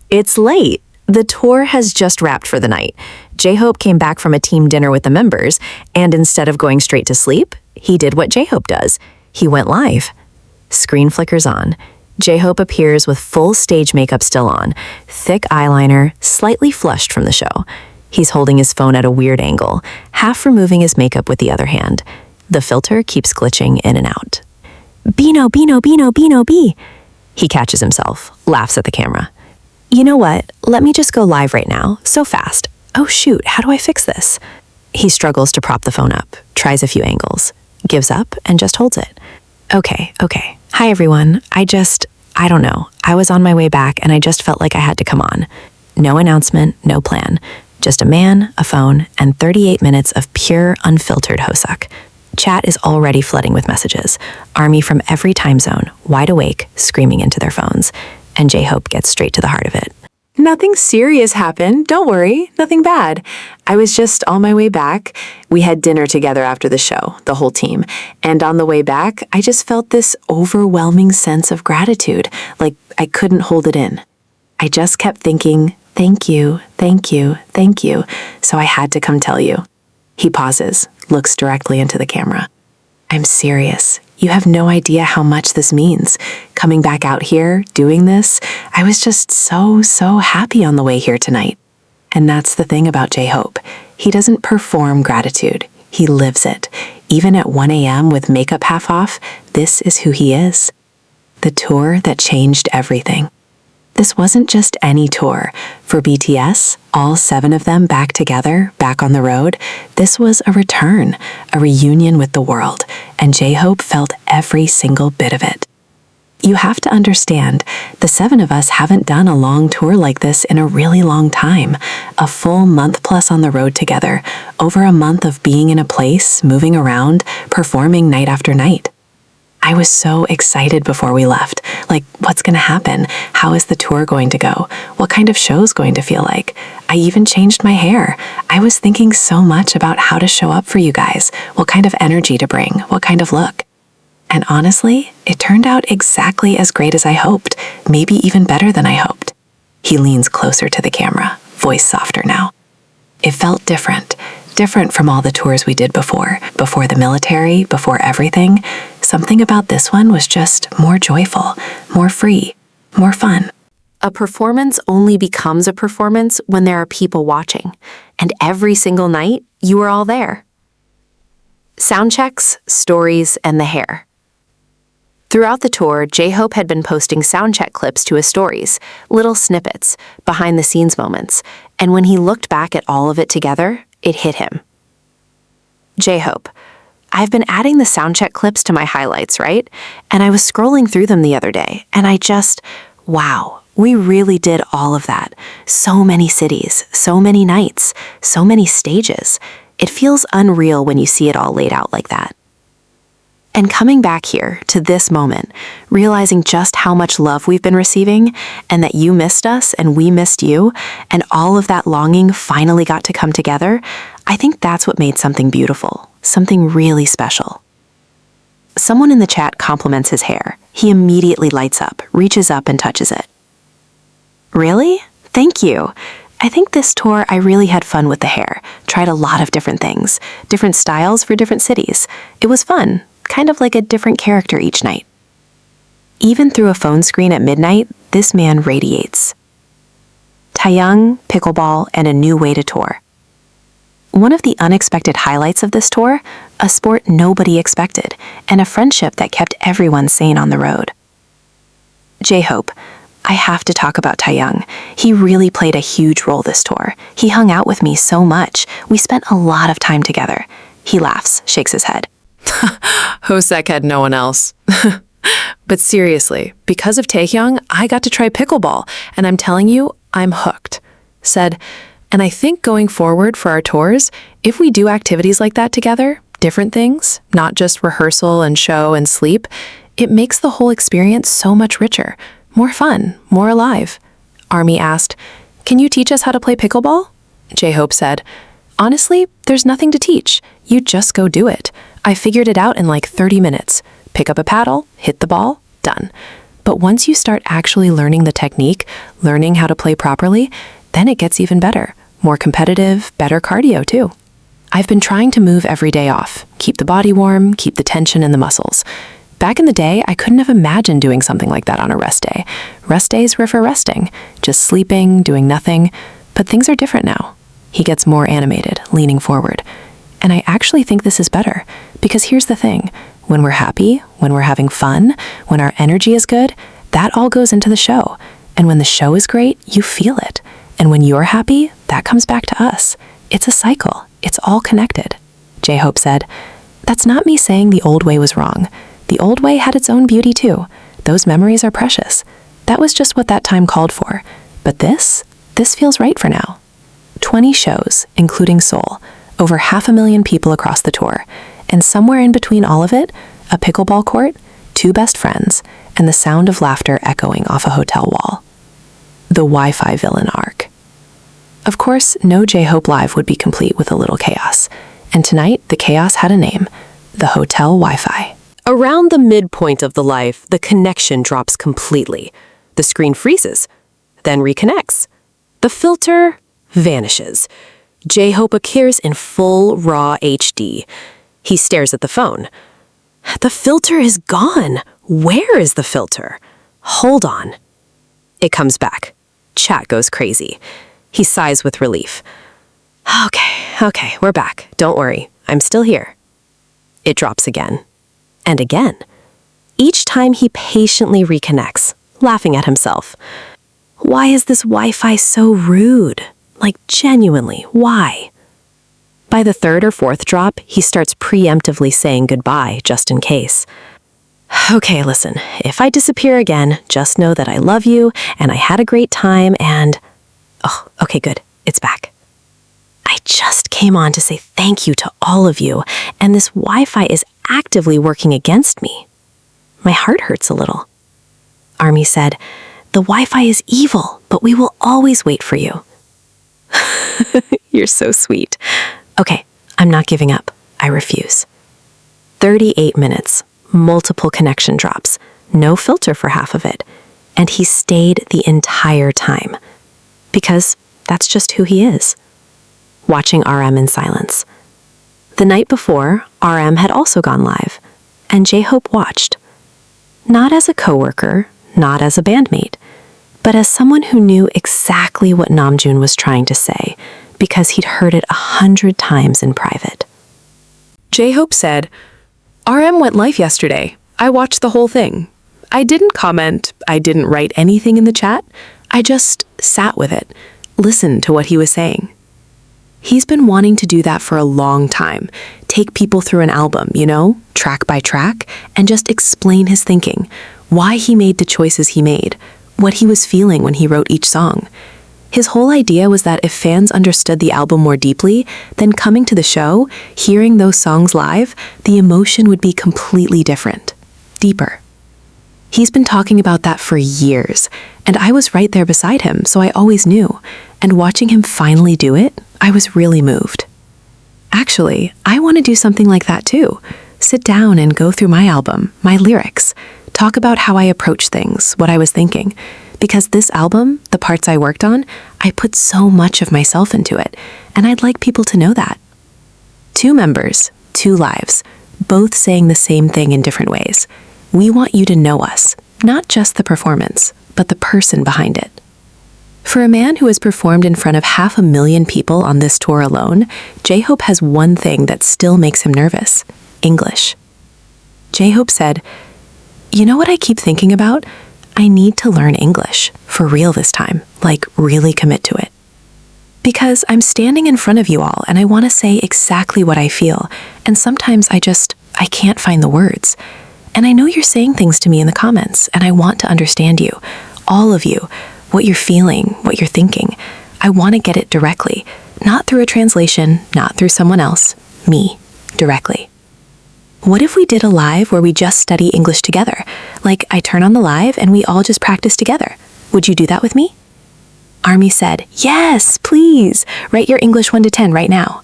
It's late. The tour has just wrapped for the night. J-Hope came back from a team dinner with the members, and instead of going straight to sleep, he did what J-Hope does. He went live. Screen flickers on. J-Hope appears with full stage makeup still on, thick eyeliner, slightly flushed from the show. He's holding his phone at a weird angle, half removing his makeup with the other hand. The filter keeps glitching in and out. Bino, Bino, Bino, Bino, B. He catches himself, laughs at the camera. You know what? Let me just go live right now, so fast. Oh shoot, how do I fix this? He struggles to prop the phone up, tries a few angles, gives up, and just holds it. Okay. Hi everyone, I don't know. I was on my way back and I just felt like I had to come on. No announcement, no plan. Just a man, a phone, and 38 minutes of pure, unfiltered Hoseok. Chat is already flooding with messages. Army from every time zone, wide awake, screaming into their phones. And J-Hope gets straight to the heart of it. Nothing serious happened. Don't worry. Nothing bad. I was just on my way back. We had dinner together after the show, the whole team. And on the way back, I just felt this overwhelming sense of gratitude, like I couldn't hold it in. I just kept thinking, thank you, thank you, thank you. So I had to come tell you. He pauses, looks directly into the camera. I'm serious. You have no idea how much this means. Coming back out here, doing this, I was just so happy on the way here tonight. And that's the thing about J-Hope. He doesn't perform gratitude. He lives it. Even at 1 a.m. with makeup half off, this is who he is. The tour that changed everything. This wasn't just any tour. For BTS, all 7 of them back together, back on the road, this was a return, a reunion with the world, and J-Hope felt every single bit of it. You have to understand, the 7 of us haven't done a long tour like this in a really long time. A full month plus on the road together, over a month of being in a place, moving around, performing night after night. I was so excited before we left. Like, what's going to happen? How is the tour going to go? What kind of show's going to feel like? I even changed my hair. I was thinking so much about how to show up for you guys, what kind of energy to bring, what kind of look. And honestly, it turned out exactly as great as I hoped, maybe even better than I hoped. He leans closer to the camera, voice softer now. It felt different from all the tours we did before the military, before everything. Something about this one was just more joyful, more free, more fun. A performance only becomes a performance when there are people watching, and every single night, you were all there. Sound checks, stories, and the hair. Throughout the tour, J-Hope had been posting soundcheck clips to his stories, little snippets, behind-the-scenes moments, and when he looked back at all of it together, it hit him. J-Hope, I've been adding the soundcheck clips to my highlights, right? And I was scrolling through them the other day, and wow, we really did all of that. So many cities, so many nights, so many stages. It feels unreal when you see it all laid out like that. And coming back here to this moment, realizing just how much love we've been receiving, and that you missed us and we missed you, and all of that longing finally got to come together, I think that's what made something beautiful, something really special. Someone in the chat compliments his hair. He immediately lights up, reaches up and touches it. Really? Thank you. I think this tour I really had fun with the hair, tried a lot of different things, different styles for different cities. It was fun. Kind of like a different character each night. Even through a phone screen at midnight, this man radiates. Taeyang, pickleball, and a new way to tour. One of the unexpected highlights of this tour, a sport nobody expected, and a friendship that kept everyone sane on the road. J-Hope, I have to talk about Taeyang. He really played a huge role this tour. He hung out with me so much. We spent a lot of time together. He laughs, shakes his head. Hoseok had no one else. But seriously, because of Taehyung, I got to try pickleball, and I'm telling you, I'm hooked. Said, and I think going forward for our tours, if we do activities like that together, different things, not just rehearsal and show and sleep, it makes the whole experience so much richer, more fun, more alive. Army asked, can you teach us how to play pickleball? J-Hope said, honestly, there's nothing to teach. You just go do it. I figured it out in like 30 minutes. Pick up a paddle, hit the ball, done. But once you start actually learning the technique, learning how to play properly, then it gets even better. More competitive, better cardio too. I've been trying to move every day off, keep the body warm, keep the tension in the muscles. Back in the day, I couldn't have imagined doing something like that on a rest day. Rest days were for resting, just sleeping, doing nothing. But things are different now. He gets more animated, leaning forward. And I actually think this is better, because here's the thing. When we're happy, when we're having fun, when our energy is good, that all goes into the show. And when the show is great, you feel it. And when you're happy, that comes back to us. It's a cycle. It's all connected. J-Hope said, "That's not me saying the old way was wrong. The old way had its own beauty too. Those memories are precious. That was just what that time called for. But this feels right for now." 20 shows, including Seoul, over 500,000 people across the tour, and somewhere in between all of it, a pickleball court, 2 best friends, and the sound of laughter echoing off a hotel wall. The Wi-Fi villain arc. Of course, no J-Hope Live would be complete with a little chaos. And tonight, the chaos had a name: the hotel Wi-Fi. Around the midpoint of the live, the connection drops completely. The screen freezes, then reconnects. The filter vanishes. J-Hope appears in full raw HD. He stares at the phone. The filter is gone. Where is the filter? Hold on. It comes back. Chat goes crazy. He sighs with relief. Okay, we're back. Don't worry. I'm still here. It drops again. And again. Each time he patiently reconnects, laughing at himself. Why is this Wi-Fi so rude? Like, genuinely, why? By the 3rd or 4th drop, he starts preemptively saying goodbye, just in case. Okay, listen, if I disappear again, just know that I love you, and I had a great time, and... Oh, okay, good. It's back. I just came on to say thank you to all of you, and this Wi-Fi is actively working against me. My heart hurts a little. Army said, "The Wi-Fi is evil, but we will always wait for you." You're so sweet. Okay, I'm not giving up. I refuse. 38 minutes, multiple connection drops, no filter for half of it, and he stayed the entire time. Because that's just who he is. Watching RM in silence. The night before, RM had also gone live, and J-Hope watched. Not as a coworker, not as a bandmate, but as someone who knew exactly what Namjoon was trying to say, because he'd heard it 100 times in private. J-Hope said, "RM went live yesterday. I watched the whole thing. I didn't comment. I didn't write anything in the chat. I just sat with it, listened to what he was saying." He's been wanting to do that for a long time. Take people through an album, track by track, and just explain his thinking, why he made the choices he made, what he was feeling when he wrote each song. His whole idea was that if fans understood the album more deeply, then coming to the show, hearing those songs live, the emotion would be completely different, deeper. He's been talking about that for years, and I was right there beside him, so I always knew. And watching him finally do it, I was really moved. Actually, I want to do something like that too. Sit down and go through my album, my lyrics, talk about how I approach things, what I was thinking. Because this album, the parts I worked on, I put so much of myself into it, and I'd like people to know that. 2 members, 2 lives, both saying the same thing in different ways. We want you to know us, not just the performance, but the person behind it. For a man who has performed in front of 500,000 people on this tour alone, J-Hope has one thing that still makes him nervous: English. J-Hope said, "You know what I keep thinking about? I need to learn English, for real this time, like really commit to it. Because I'm standing in front of you all and I want to say exactly what I feel, and sometimes I can't find the words. And I know you're saying things to me in the comments, and I want to understand you, all of you, what you're feeling, what you're thinking. I want to get it directly, not through a translation, not through someone else, me, directly. What if we did a live where we just study English together? Like I turn on the live and we all just practice together. Would you do that with me?" Army said, "Yes, please. Write your English 1 to 10 right now."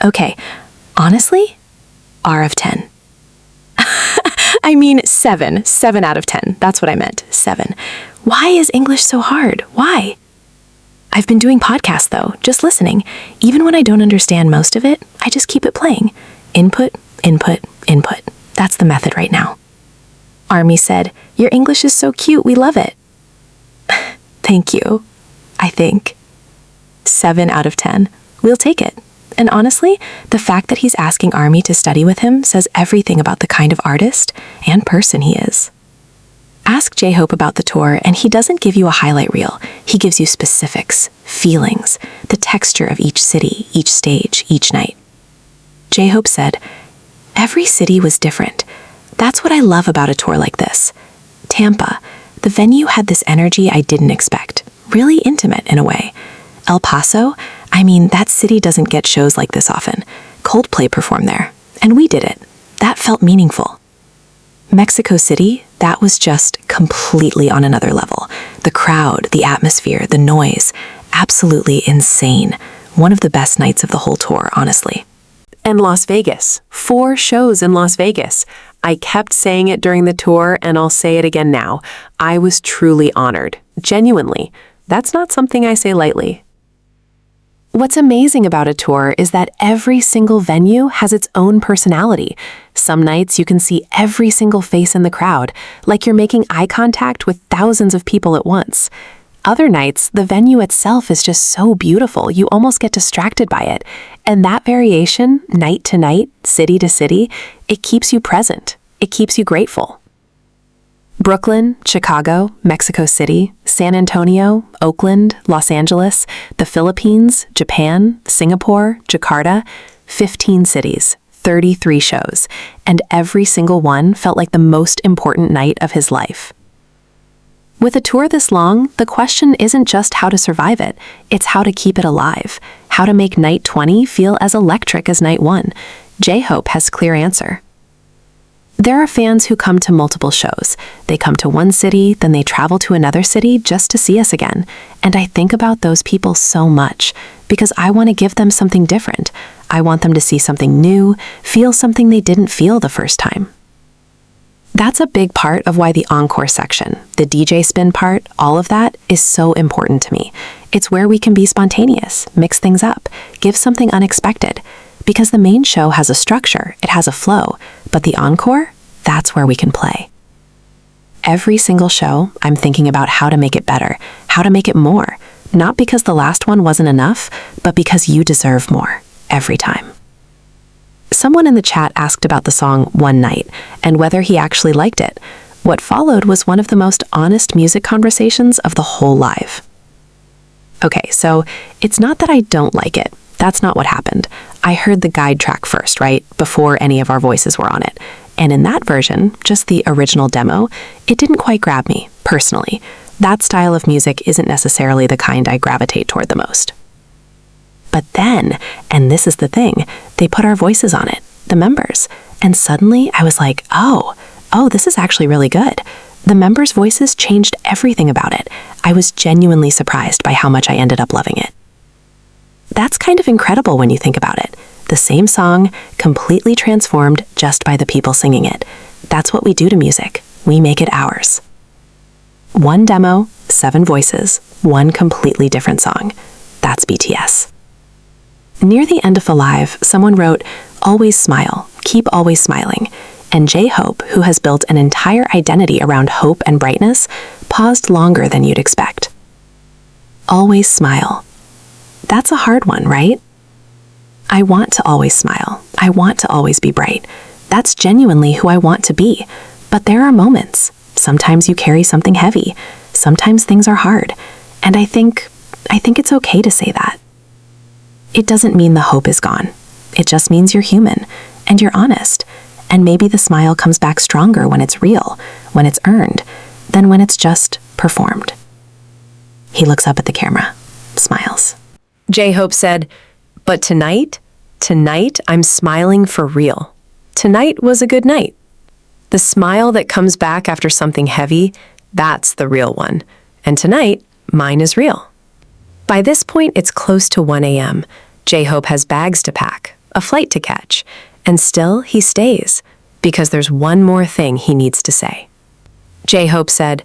Okay, honestly, R of 10. I mean 7. 7 out of 10. That's what I meant. 7. Why is English so hard? Why? I've been doing podcasts though, just listening. Even when I don't understand most of it, I just keep it playing. Input, input, input. That's the method right now. Army said, "Your English is so cute, we love it." Thank you, I think. 7 out of 10. We'll take it. And honestly, the fact that he's asking Army to study with him says everything about the kind of artist and person he is. Ask J-Hope about the tour, and he doesn't give you a highlight reel. He gives you specifics, feelings, the texture of each city, each stage, each night. J-Hope said, "Every city was different. That's what I love about a tour like this. Tampa, the venue had this energy I didn't expect, really intimate in a way. El Paso, I mean, that city doesn't get shows like this often. Coldplay performed there, and we did it. That felt meaningful. Mexico City, that was just completely on another level. The crowd, the atmosphere, the noise, absolutely insane. One of the best nights of the whole tour, honestly." And Las Vegas. 4 shows in Las Vegas. I kept saying it during the tour, and I'll say it again now. I was truly honored. Genuinely. That's not something I say lightly. What's amazing about a tour is that every single venue has its own personality. Some nights you can see every single face in the crowd, like you're making eye contact with thousands of people at once. Other nights, the venue itself is just so beautiful, you almost get distracted by it. And that variation, night to night, city to city, it keeps you present. It keeps you grateful. Brooklyn, Chicago, Mexico City, San Antonio, Oakland, Los Angeles, the Philippines, Japan, Singapore, Jakarta, 15 cities, 33 shows, and every single one felt like the most important night of his life. With a tour this long, the question isn't just how to survive it, it's how to keep it alive, how to make night 20 feel as electric as night 1. J-Hope has a clear answer. There are fans who come to multiple shows. They come to one city, then they travel to another city just to see us again. And I think about those people so much because I want to give them something different. I want them to see something new, feel something they didn't feel the first time. That's a big part of why the encore section, the DJ spin part, all of that is so important to me. It's where we can be spontaneous, mix things up, give something unexpected. Because the main show has a structure, it has a flow, but the encore, that's where we can play. Every single show, I'm thinking about how to make it better, how to make it more, not because the last one wasn't enough, but because you deserve more, every time. Someone in the chat asked about the song One Night, and whether he actually liked it. What followed was one of the most honest music conversations of the whole live. Okay, so it's not that I don't like it. That's not what happened. I heard the guide track first, right? Before any of our voices were on it. And in that version, just the original demo, it didn't quite grab me, personally. That style of music isn't necessarily the kind I gravitate toward the most. But then, and this is the thing, they put our voices on it, the members. And suddenly I was like, oh, this is actually really good. The members' voices changed everything about it. I was genuinely surprised by how much I ended up loving it. That's kind of incredible when you think about it. The same song, completely transformed just by the people singing it. That's what we do to music. We make it ours. One demo, 7 voices, one completely different song. That's BTS. Near the end of the live, someone wrote, "Always smile, keep always smiling." And J-Hope, who has built an entire identity around hope and brightness, paused longer than you'd expect. Always smile. That's a hard one, right? I want to always smile. I want to always be bright. That's genuinely who I want to be. But there are moments. Sometimes you carry something heavy. Sometimes things are hard. And I think it's okay to say that. It doesn't mean the hope is gone. It just means you're human and you're honest. And maybe the smile comes back stronger when it's real, when it's earned, than when it's just performed. He looks up at the camera, smiles. J-Hope said, "But tonight I'm smiling for real. Tonight was a good night. The smile that comes back after something heavy, that's the real one. And tonight, mine is real." By this point, it's close to 1 a.m. J-Hope has bags to pack, a flight to catch, and still he stays. because there's one more thing he needs to say. J-Hope said,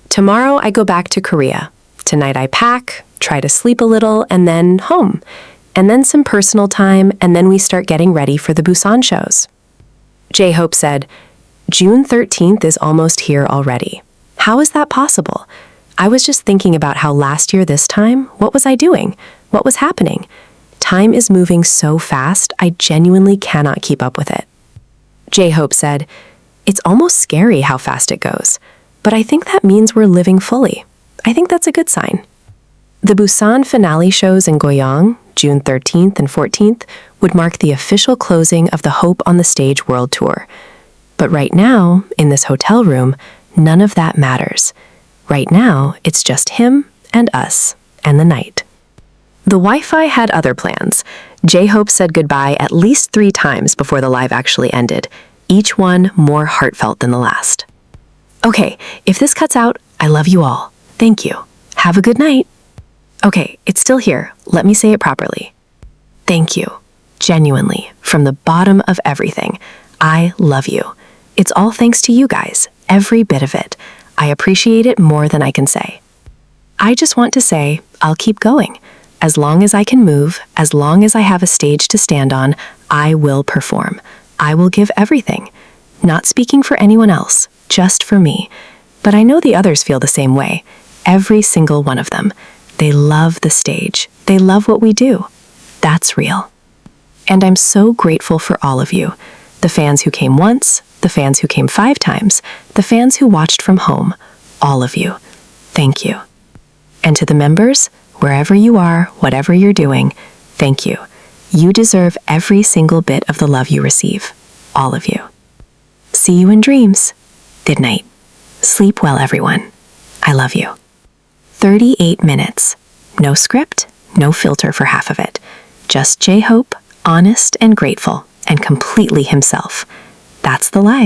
"Tomorrow I go back to Korea. Tonight I pack, try to sleep a little, and then home. And then some personal time, and then we start getting ready for the Busan shows." J-Hope said, "June 13th is almost here already. How is that possible? I was just thinking about how last year this time, what was I doing? What was happening? Time is moving so fast, I genuinely cannot keep up with it." J-Hope said, "It's almost scary how fast it goes, but I think that means we're living fully. I think that's a good sign." The Busan finale shows in Goyang, June 13th and 14th, would mark the official closing of the Hope on the Stage World Tour. But right now, in this hotel room, none of that matters. Right now, it's just him and us and the night. The Wi-Fi had other plans. J-Hope said goodbye at least 3 times before the live actually ended, each one more heartfelt than the last. "Okay, if this cuts out, I love you all. Thank you. Have a good night." "Okay, it's still here. Let me say it properly. Thank you. Genuinely, from the bottom of everything. I love you. It's all thanks to you guys, every bit of it. I appreciate it more than I can say. I just want to say, I'll keep going. As long as I can move, as long as I have a stage to stand on, I will perform. I will give everything. Not speaking for anyone else, just for me. But I know the others feel the same way. Every single one of them. They love the stage. They love what we do. That's real. And I'm so grateful for all of you. The fans who came once, the fans who came 5 times, the fans who watched from home. All of you. Thank you. And to the members, wherever you are, whatever you're doing, thank you. You deserve every single bit of the love you receive. All of you. See you in dreams. Good night. Sleep well, everyone. I love you. 38 minutes. No script, no filter for half of it. Just J-Hope, honest and grateful, and completely himself. That's the live.